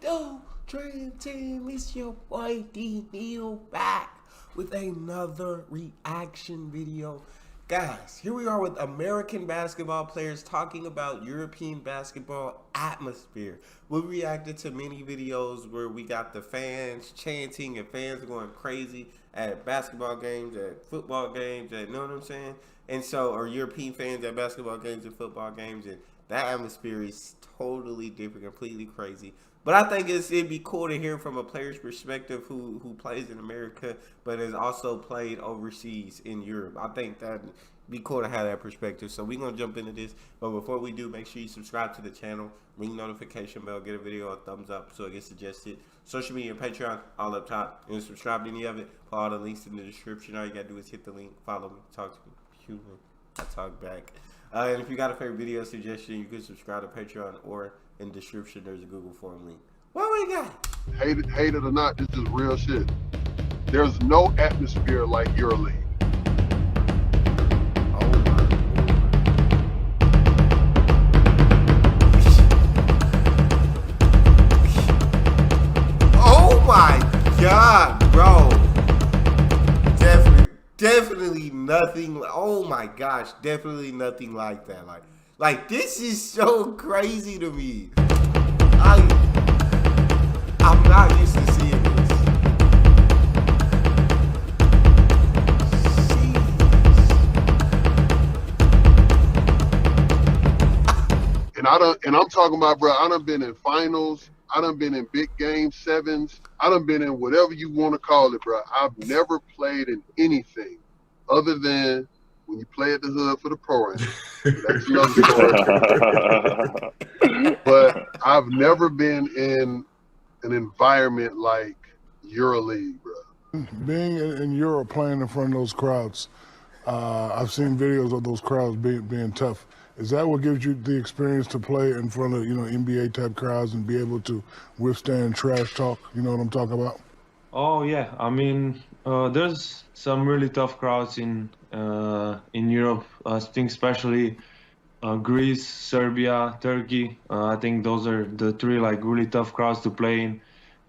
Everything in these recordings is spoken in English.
Yo, Dream Team, it's your boy Neal back with another reaction video. Guys, here we are with American basketball players talking about European basketball atmosphere. We reacted to many videos where we got the fans chanting and fans going crazy at basketball games, at football games, you know what I'm saying? And so, or European fans at basketball games and football games, and that atmosphere is totally different, completely crazy. But I think it'd be cool to hear from a player's perspective who plays in America, but has also played overseas in Europe. I think that'd be cool to have that perspective. So we're going to jump into this. But before we do, make sure you subscribe to the channel, ring notification bell, get a video a thumbs up so it gets suggested. Social media and Patreon, all up top. And subscribe to any of it. Put all the links in the description. All you got to do is hit the link, follow me, talk to me. Excuse me. I talk back. And if you got a favorite video suggestion, you can subscribe to Patreon, or in the description there's a Google form link. What we got? Hate it or not, this is real shit. There's no atmosphere like EuroLeague. Oh my God, bro. Definitely nothing. Oh my gosh, definitely nothing like that. Like this is so crazy to me. I'm not used to seeing this. And I'm talking about, bro, I done been in finals, I done been in big game sevens, I done been in whatever you want to call it, bro. I've never played in anything other than when you play at the hood for the pro am. That's another story. But I've never been in an environment like EuroLeague, bro. Being in Europe, playing in front of those crowds, I've seen videos of those crowds being tough. Is that what gives you the experience to play in front of, NBA type crowds and be able to withstand trash talk? You know what I'm talking about? Oh yeah, I mean, there's some really tough crowds in Europe. I think especially Greece, Serbia, Turkey. I think those are the three really tough crowds to play in.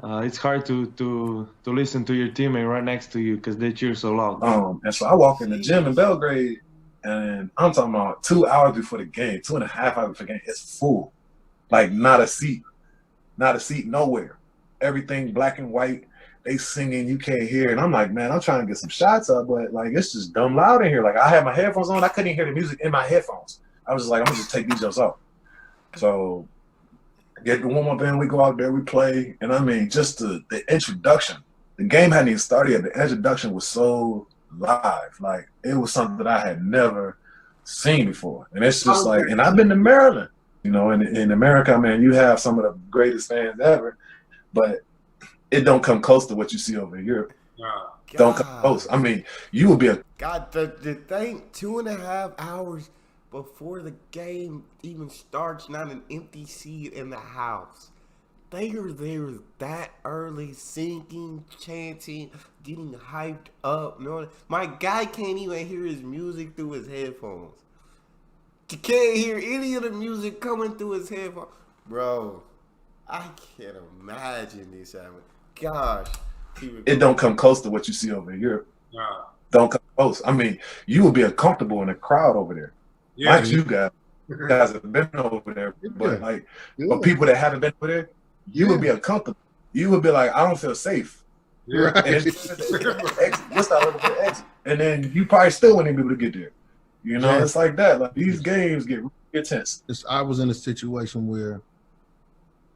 It's hard to listen to your teammate right next to you because they cheer so loud. And so I walk in the gym in Belgrade, and I'm talking about 2 hours before the game, 2.5 hours before the game. It's full, like not a seat nowhere. Everything black and white. They singing, you can't hear, and I'm like, man, I'm trying to get some shots up, but it's just dumb loud in here. Like I had my headphones on, I couldn't even hear the music in my headphones. I was just like, I'm gonna just take these jumps off. So get the warm-up in, we go out there, we play, and I mean, just the introduction. The game hadn't even started yet. The introduction was so live. Like, it was something that I had never seen before. And it's just like, and I've been to Maryland. In America, man, you have some of the greatest fans ever, but it don't come close to what you see over in Europe. Don't come close. I mean, you would be a... God, the thing, 2.5 hours before the game even starts, not an empty seat in the house. They were there that early, singing, chanting, getting hyped up. My guy can't even hear his music through his headphones. He can't hear any of the music coming through his headphones. Bro, I can't imagine this happening. Gosh. It don't come close to what you see over in Europe. Don't come close. I mean, you would be uncomfortable in a crowd over there. Yeah. Like you guys have been over there, but but people that haven't been over there, you would be uncomfortable. You would be like, I don't feel safe. And and then you probably still wouldn't be able to get there. It's like that. Like these games get really intense. I was in a situation where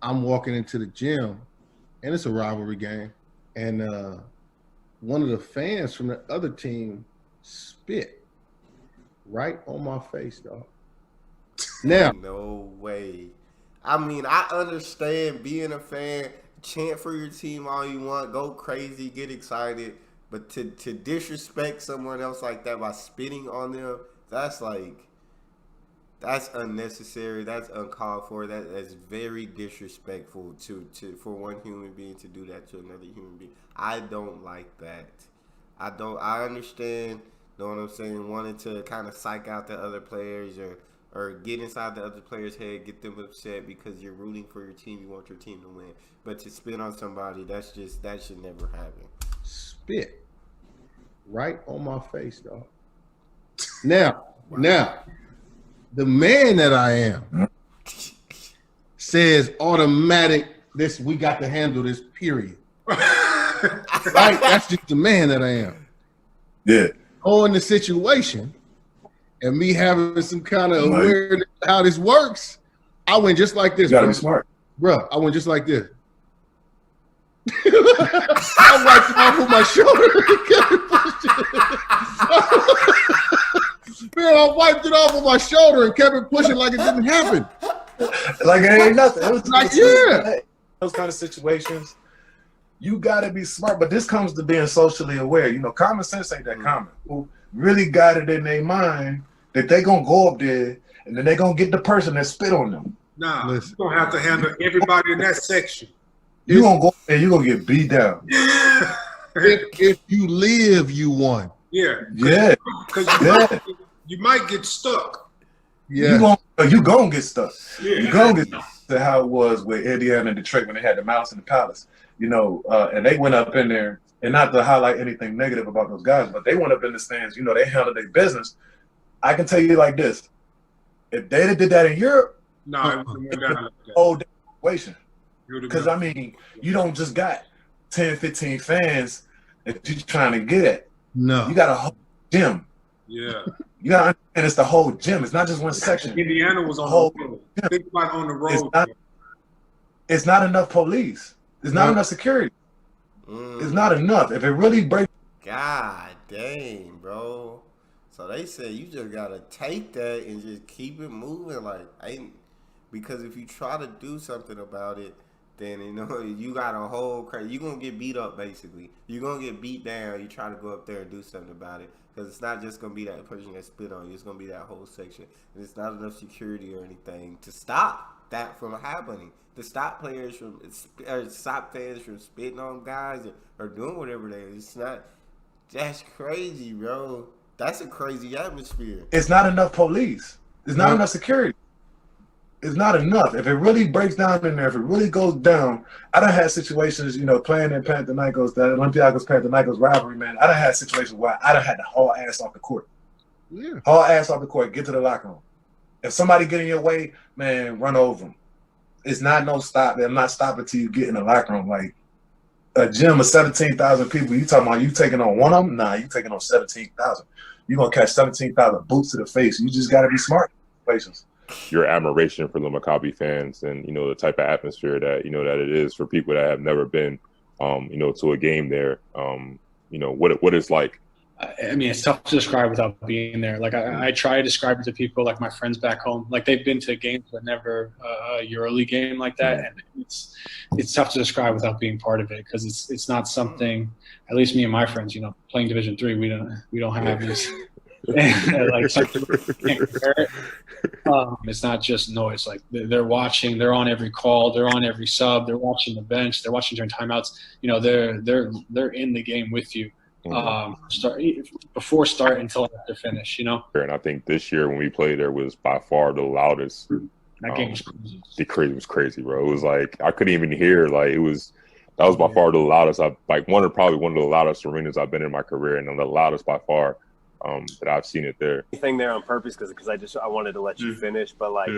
I'm walking into the gym, and it's a rivalry game, and one of the fans from the other team spit right on my face, dog. Now, no way. I mean, I understand being a fan, chant for your team all you want, go crazy, get excited, but to disrespect someone else like that by spitting on them, that's unnecessary. That's uncalled for. That's very disrespectful for one human being to do that to another human being. I don't like that. I understand, know what I'm saying, wanting to kind of psych out the other players or get inside the other player's head, get them upset because you're rooting for your team, you want your team to win. But to spit on somebody, that should never happen. Spit right on my face, dog. Now, the man that I am says automatic. We got to handle this. Period. Right? That's just the man that I am. Yeah. On the situation, and me having some kind of awareness of how this works, I went just like this. You gotta bro. be smart. Bro, I went just like this. I wiped it off with my shoulder. Man, I wiped it off with my shoulder and kept it pushing like it didn't happen. Like it ain't nothing. It was Like, yeah. Those kind of situations, you gotta be smart. But this comes to being socially aware. You know, common sense ain't that common. Who really got it in their mind that they gonna go up there and then they gonna get the person that spit on them. Nah, Listen. you're gonna have to handle everybody in that section. You gonna go up there, you gonna get beat down. If you live, you won. Yeah. Yeah. Because you might get stuck. Yeah. You gonna get stuck. Yeah. You gonna get stuck. To how it was with Indiana and Detroit when they had the Mouse in the Palace. You know, and they went up in there, and not to highlight anything negative about those guys, but they went up in the stands. You know, they handled their business. I can tell you like this: if they did that in Europe, No, it wouldn't went down like that. whole situation. It would've Because been- I mean, you don't just got 10, 15 fans that you're trying to get at. No. You got a whole gym. yeah. You got to understand it's the whole gym. It's not just one section. Indiana was on Whole- the road. Think about on the It's road. not- It's not enough police. There's not No. enough security. It's not enough. If it really breaks. God dang, bro. So they said you just gotta take that and just keep it moving. Because if you try to do something about it, then you got a whole crazy. You're gonna get beat up basically. You're gonna get beat down. You try to go up there and do something about it. Because it's not just gonna be that person that spit on you. It's gonna be that whole section. And it's not enough security or anything to stop that from happening. To stop players from, or stop fans from spitting on guys or doing whatever they. It's not. That's crazy, bro. That's a crazy atmosphere. It's not enough police. There's not enough security. It's not enough. If it really breaks down in there, if it really goes down, I done had situations, you know, playing in Panathinaikos, that Olympiacos-Panathinaikos rivalry, man. I done had situations where I done had to haul ass off the court. Yeah. Haul ass off the court, get to the locker room. If somebody get in your way, man, run over them. It's not no stop. They're not stopping till you get in the locker room. Like a gym of 17,000 people, you talking about you taking on one of them? Nah, you taking on 17,000. You're going to catch 17,000 boots to the face. You just got to be smart in situations. Your admiration for the Maccabi fans and, you know, the type of atmosphere that, you know, that it is for people that have never been, you know, to a game there. You know, what it's like. I mean, it's tough to describe without being there. Like I try to describe it to people, like my friends back home, like they've been to games but never a EuroLeague game like that, and it's tough to describe without being part of it because it's not something. At least me and my friends, you know, playing Division III, we don't have this. Like some people can't compare it. It's not just noise. Like they're watching, they're on every call, they're on every sub, they're watching the bench, they're watching during timeouts. You know, they're in the game with you. Before start until after finish, you know. And I think this year when we played there was by far the loudest. That game was crazy. It was crazy, bro. It was like I couldn't even hear. Like that was by far the loudest. Probably one of the loudest arenas I've been in my career, and the loudest by far that I've seen it there. Anything there on purpose because I wanted to let you finish, but like,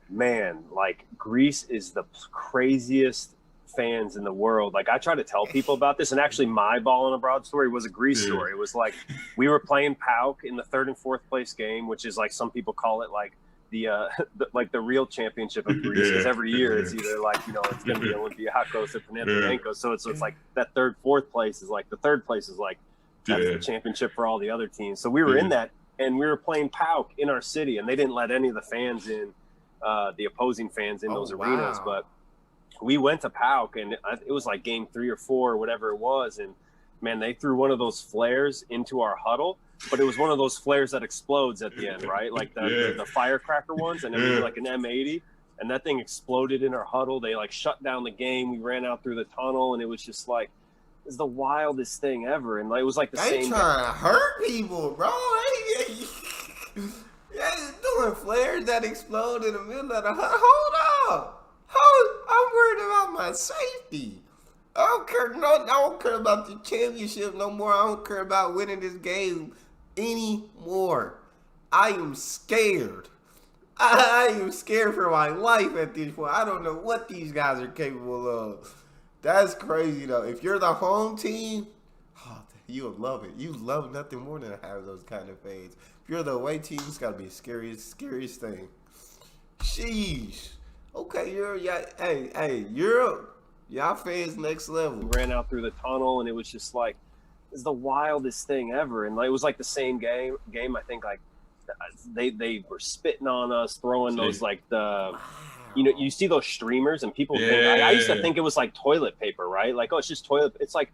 man, like Greece is the craziest fans in the world. Like I try to tell people about this, and actually my ball in a broad story was a Greece story. It was like we were playing PAOK in the 3rd and 4th place game, which is like some people call it like the real championship of Greece, because every year it's either like, you know, it's going to be Olympiacos or Panathinaikos. So it's like that 3rd, 4th place is like the 3rd place is like that's the championship for all the other teams. So we were in that, and we were playing PAOK in our city, and they didn't let any of the fans in, the opposing fans in those arenas, but we went to PAOK, and it was like game 3 or 4 or whatever it was. And man, they threw one of those flares into our huddle, but it was one of those flares that explodes at the end, right? Like the firecracker ones, and it was like an M80, and that thing exploded in our huddle. They like shut down the game. We ran out through the tunnel, and it was just like, it's the wildest thing ever. And it was like the They same. trying to hurt people, bro. They doing throwing flares that explode in the middle of the hunt. Hold up. I'm worried about my safety. I don't care about the championship no more. I don't care about winning this game anymore. I am scared. I am scared for my life at this point. I don't know what these guys are capable of. That's crazy though. If you're the home team, you'll love it. You love nothing more than to have those kind of fades. If you're the away team, it's gotta be the scariest thing. Sheesh. Okay, Europe. Y'all fans next level. We ran out through the tunnel, and it was just like, it's the wildest thing ever. And like, it was like the same game. I think like they were spitting on us, throwing those like the, you know, you see those streamers, and people think I used to think it was like toilet paper, right? Like, oh, it's just toilet. It's like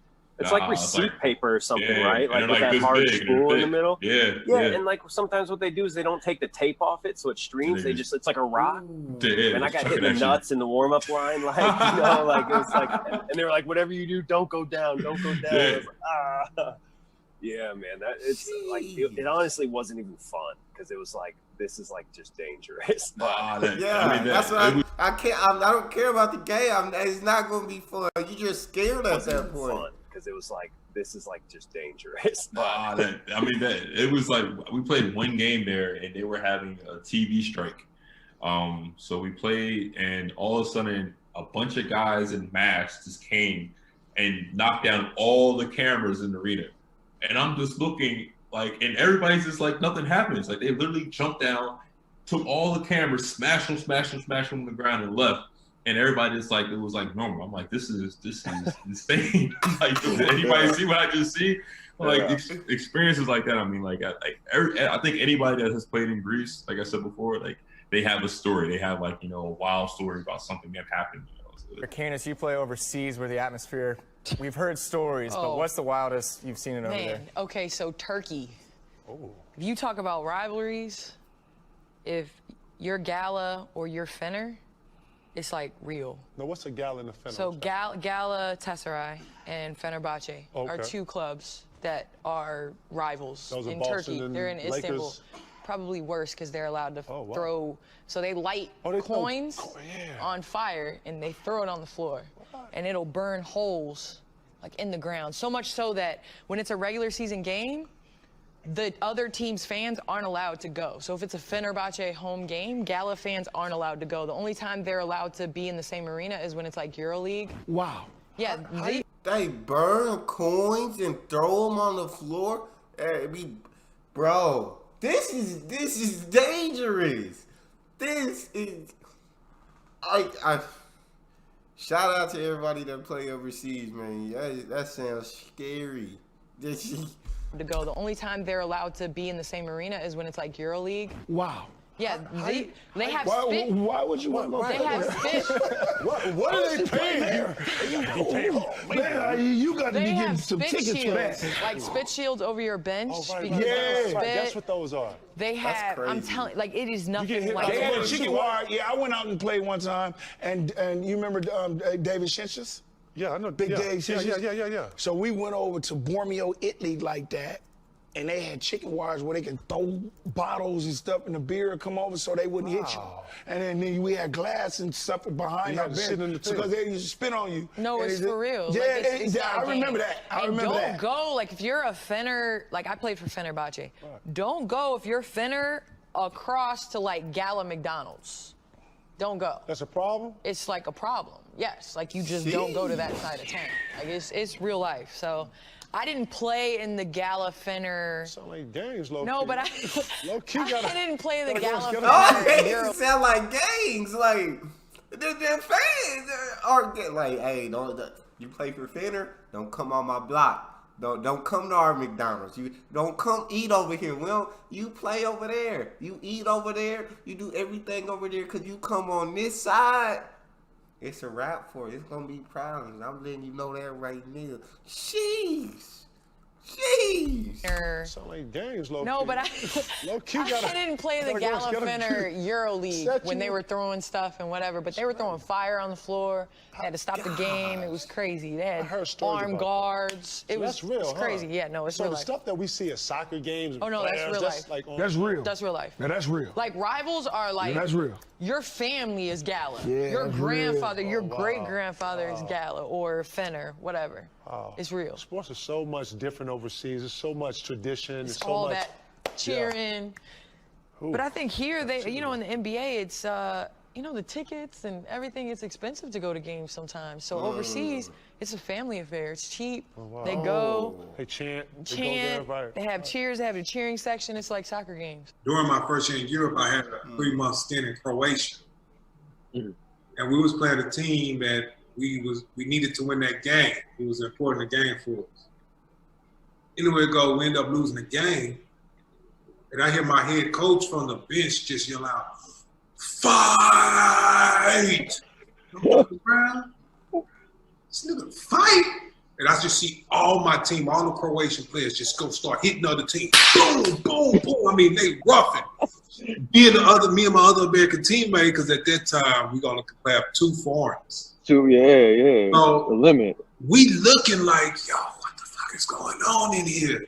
receipt paper or something, right? Like with that hard spool in the middle. Yeah. And like sometimes what they do is they don't take the tape off it, so it streams. It's like a rock. And I got hit in the nuts in the warm up line, like, you know, like it was like, and they were like, whatever you do, don't go down, don't go down. I was like, yeah, man, it's like it honestly wasn't even fun because it was like, this is like just dangerous. That's what I can't. I don't care about the game. It's not going to be fun. You're just scared at that point. Because it was like, this is like just dangerous. It was like we played one game there, and they were having a TV strike. So we played, and all of a sudden, a bunch of guys in masks just came and knocked down all the cameras in the arena. And I'm just looking like, and everybody's just like, nothing happens. Like they literally jumped down, took all the cameras, smashed them on the ground, and left. And everybody just like, it was like normal. I'm like, this is insane. Like, did anybody see what I just see? Like experiences like that. I mean, like I think anybody that has played in Greece, like I said before, like they have a story. They have like, you know, a wild story about something that happened. You know, Canis, you play overseas where the atmosphere, we've heard stories, but what's the wildest you've seen it over there? Okay, so Turkey. If you talk about rivalries, if you're Gala or you're Fener, it's like real. Now, what's a Gala and a Fener? So Galatasaray and Fenerbahce are two clubs that are rivals in Turkey. They're in Istanbul. Probably worse because they're allowed to throw. So they light coins on fire and they throw it on the floor, and it'll burn holes like in the ground. So much so that when it's a regular season game, the other team's fans aren't allowed to go. So if it's a Fenerbahce home game, Gala fans aren't allowed to go. The only time they're allowed to be in the same arena is when it's like EuroLeague. Wow. Yeah. They burn coins and throw them on the floor. Bro, this is dangerous. This is I shout out to everybody that play overseas, man. That sounds scary. To go. The only time they're allowed to be in the same arena is when it's like EuroLeague. Wow. Yeah, they have spit. Why would you want to go? They have spit. What are they paying? You got to be getting some tickets for that. Like spit shields over your bench. That's what those are. They have. I'm telling, like it is nothing like. They had a chicken wire. Yeah, I went out and played one time, and you remember David Shinches? Yeah, I know. Big Dave Shinches? Yeah. So we went over to Bormio, Italy like that. And they had chicken wires where they can throw bottles and stuff in the beer and come over so they wouldn't hit you. And then we had glass and stuff behind our bench because they used to spit on you. No, it's for real. Yeah, like, I remember that. I remember that. Don't go, like if you're a Fener, like I played for Fenerbahce. Right. Don't go if you're Fener across to like Gala McDonald's. Don't go. That's a problem? It's like a problem. Yes, like you just don't go to that side of town. Like it's real life. So I didn't play in the Gala Fener. Sound like gangs, low No, key. but I didn't play the Gala Fener. Oh, it sound like gangs. Like the fans are like, hey, you play for Fener? Don't come on my block. Don't come to our McDonald's. You don't come eat over here. Well, you play over there. You eat over there. You do everything over there because you come on this side. It's a wrap for you. It's going to be problems. I'm letting you know that right now. Jeez. Jeez. Sound like games, low No, key. but Low key I didn't play the Gala Finner Euro League when they were throwing stuff and whatever, but they were throwing fire on the floor. They had to stop the game. It was crazy. They had armed guards. It was crazy. Huh? Yeah, no, it's so real the life. stuff that we see at soccer games. And Oh no, that's real life. Like That's real. That's real life. Now that's real. Like rivals are like. Yeah, that's real. Your family is Gala. Yeah, your that's grandfather, real. your great-grandfather is Gala or Fenner, whatever. It's real. Sports are so much different overseas. There's so much tradition. It's so all much that cheering. Yeah. But I think here, in the NBA, it's, the tickets and everything, it's expensive to go to games sometimes. So overseas, it's a family affair. It's cheap. Oh, wow. They go. They chant. They have cheers. They have a cheering section. It's like soccer games. During my first year in Europe, I had a 3-month stint in Croatia. And we was playing a team that we needed to win that game. It was an important game for us. Anyway, we end up losing the game. And I hear my head coach from the bench just yell out, "Fight!" I'm looking around. This nigga, fight! And I just see all my team, all the Croatian players just go start hitting other teams. Boom, boom, boom. I mean, they roughing. Me and my other American teammate, because at that time, we're going to have 2 foreigners. Yeah. So, the limit. We looking like, yo, what the fuck is going on in here?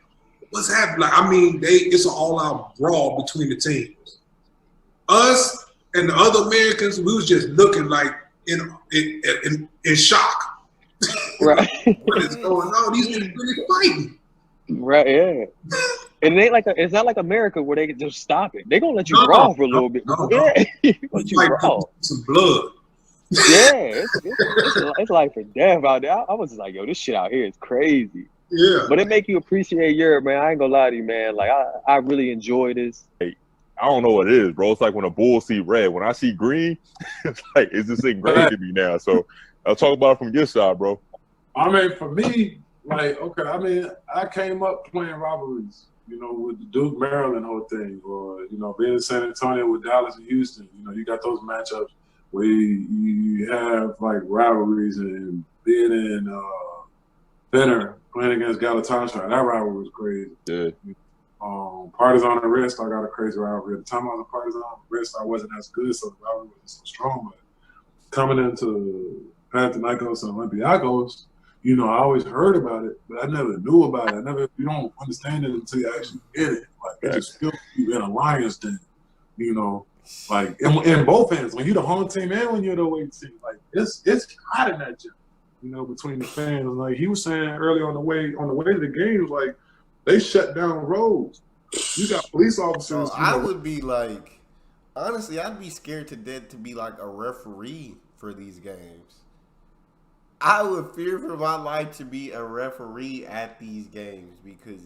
What's happening? Like, I mean, it's an all-out brawl between the teams. Us and the other Americans, we was just looking like in shock. Right. What is going on? These niggas really fighting. Right, yeah. And it ain't it's not like America where they can just stop it. They gonna let you brawl for a little bit. Yeah. Let you brawl. Some blood. Yeah, it's life or death out there. I was just like, yo, this shit out here is crazy. Yeah. But it make you appreciate Europe, man. I ain't gonna lie to you, man. Like I really enjoy this. Hey, I don't know what it is, bro. It's like when a bull see red. When I see green, it's like it's just ingrained to me now. So I'll talk about it from your side, bro. I mean, for me, like, okay, I mean, I came up playing rivalries, with the Duke, Maryland whole thing, or, being in San Antonio with Dallas and Houston. You got those matchups where you have, like, rivalries, and being in Fenner, playing against Galatasaray, that rivalry was crazy. Yeah. Partizan and Red Star got a crazy rivalry. At the time I was a Partizan, Red Star wasn't as good, so the rivalry wasn't so strong. But coming into Panathinaikos and Olympiacos, I always heard about it, but I never knew about it. You don't understand it until you actually get it. Like, it just feels you in a lion's den, like in both ends. When you're the home team and when you're the away team, like it's hot in that gym, between the fans. Like he was saying earlier on the way to the games, like they shut down roads. You got police officers. I would be like, honestly, I'd be scared to death to be like a referee for these games. I would fear for my life to be a referee at these games because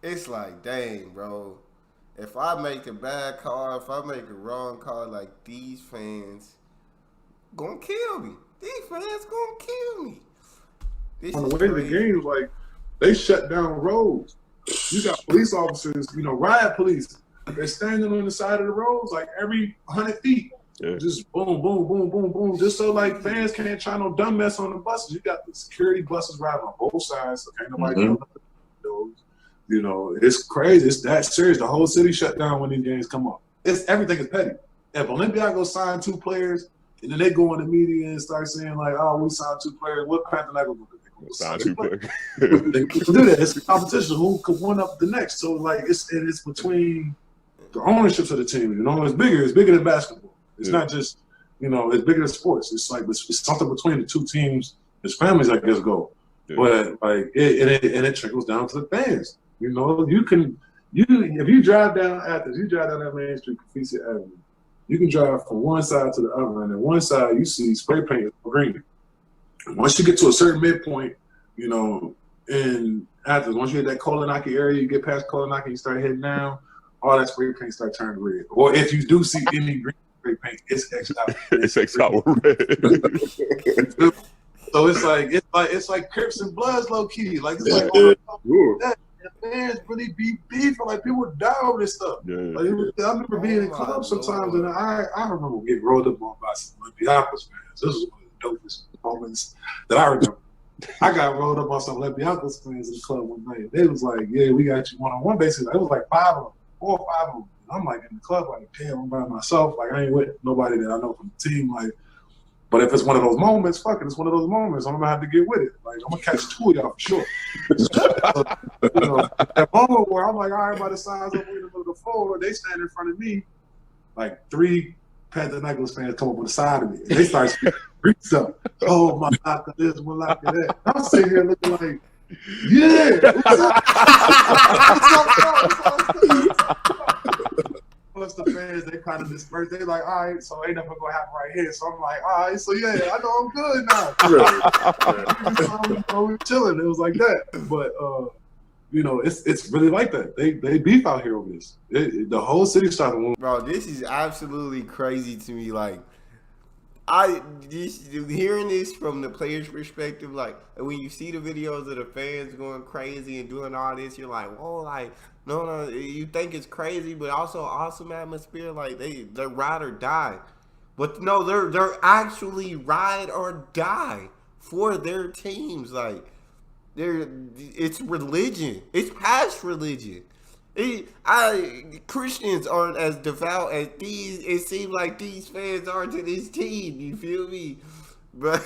it's like, dang, bro. If I make a bad call, if I make a wrong call, like these fans gonna kill me. These fans gonna kill me. On the way to the games, like they shut down roads. You got police officers, riot police. They're standing on the side of the roads like every 100 feet. Yeah. Just boom, boom, boom, boom, boom. Just so like fans can't try no dumb mess on the buses. You got the security buses riding on both sides, so can't nobody know those. It's crazy. It's that serious. The whole city shut down when these games come up. Everything is petty. If Olympiacos sign 2 players and then they go in the media and start saying like, "Oh, we signed 2 players," what Panathinaikos do? Sign 2 players. They can do that. It's a competition. Who could win up the next? So like it's between the ownerships of the team. It's bigger. It's bigger than basketball. It's not just, it's bigger than sports. It's like it's something between the 2 teams. As families, I guess, go. Yeah. But like it trickles down to the fans. If you drive down Athens, you drive down that Main Street, Confetti Avenue, you can drive from one side to the other, and on one side you see spray paint green. And once you get to a certain midpoint, in Athens, once you hit that Kolonaki area, you get past Kolonaki, you start heading down, all that spray paint start turning red. Or if you do see any green spray paint, it's X'd out. It's X'd out red. So it's like Crips and Bloods low key. Like it's like that fans really be beefing. Like people die over this stuff. Yeah. Like, I remember being in clubs sometimes, and I remember getting rolled up on by some Olympiacos fans. This was one of the dopest moments that I remember. I got rolled up on some Olympiacos fans in the club one night. They was like, "Yeah, we got you one-on-one." Basically, it was like 5 of them, 4 or 5 of them. I'm like in the club, like, damn, I'm by myself. Like, I ain't with nobody that I know from the team. Like, but if it's one of those moments, fuck it, it's one of those moments. I'm gonna have to get with it. Like, I'm gonna catch 2 of y'all for sure. So, you know, that moment where I'm like, all right, by the size of the floor, they stand in front of me, like 3 Panther Necklace fans come up on the side of me, and they start speaking up. Oh my God, this one like that. I'm sitting here looking like, yeah. Plus the fans, they kind of disperse. They like, all right, so ain't nothing gonna happen right here. So I'm like, all right, so yeah, I know I'm good now. So we're chilling. It was like that, but you know, it's really like that. They beef out here over this. The whole city started. Bro, this is absolutely crazy to me. Like, hearing this from the player's perspective, like when you see the videos of the fans going crazy and doing all this, you're like, whoa, like no, you think it's crazy, but also awesome atmosphere. Like they're ride or die, but no, they're actually ride or die for their teams. Like it's religion. It's past religion. Christians aren't as devout as these. It seems like these fans are to this team. You feel me? But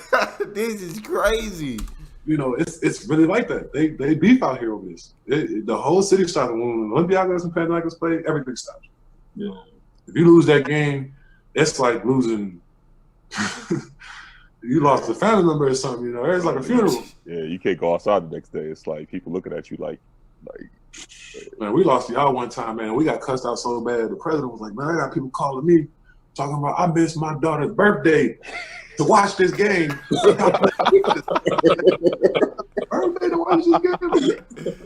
this is crazy. You know, it's really like that. They beef out here over this. The whole city started when Olympiacos and Panathinaikos play. Everything stops. You know, if you lose that game, it's like losing. You lost a family member or something. You know, it's like a funeral. Yeah, you can't go outside the next day. It's like people looking at you like. Man, we lost y'all one time, man. We got cussed out so bad. The president was like, man, I got people calling me talking about I missed my daughter's birthday to watch this game. Birthday to watch this game?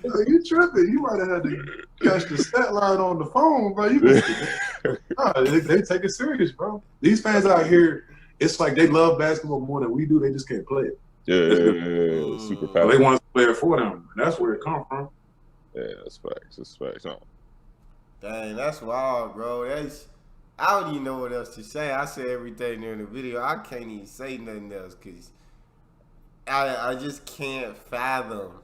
Like, you tripping. You might have had to catch the stat line on the phone, bro. They take it serious, bro. These fans out here, it's like they love basketball more than we do. They just can't play it. Yeah, super passionate. They want us to play it for them. And that's where it comes from. Yeah, that's facts. That's facts. No. Dang, that's wild, bro. I don't even know what else to say. I said everything there in the video. I can't even say nothing else because I just can't fathom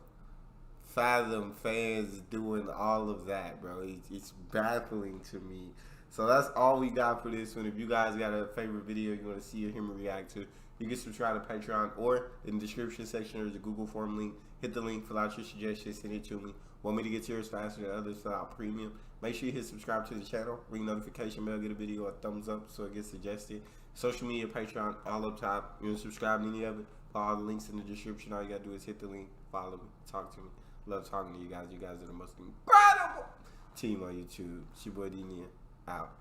fans doing all of that, bro. It's baffling to me. So that's all we got for this one. If you guys got a favorite video you want to see him react to, you can subscribe to Patreon, or in the description section there's a Google form link. Hit the link, fill out your suggestions, send it to me. Want me to get to yours faster than others, fill out premium. Make sure you hit subscribe to the channel, ring notification bell, get a video a thumbs up so it gets suggested. Social media, Patreon, all up top. You want to subscribe to any of it? Follow all the links in the description. All you got to do is hit the link, follow me, talk to me. Love talking to you guys. You guys are the most incredible team on YouTube. It's your boy D-Neal, out.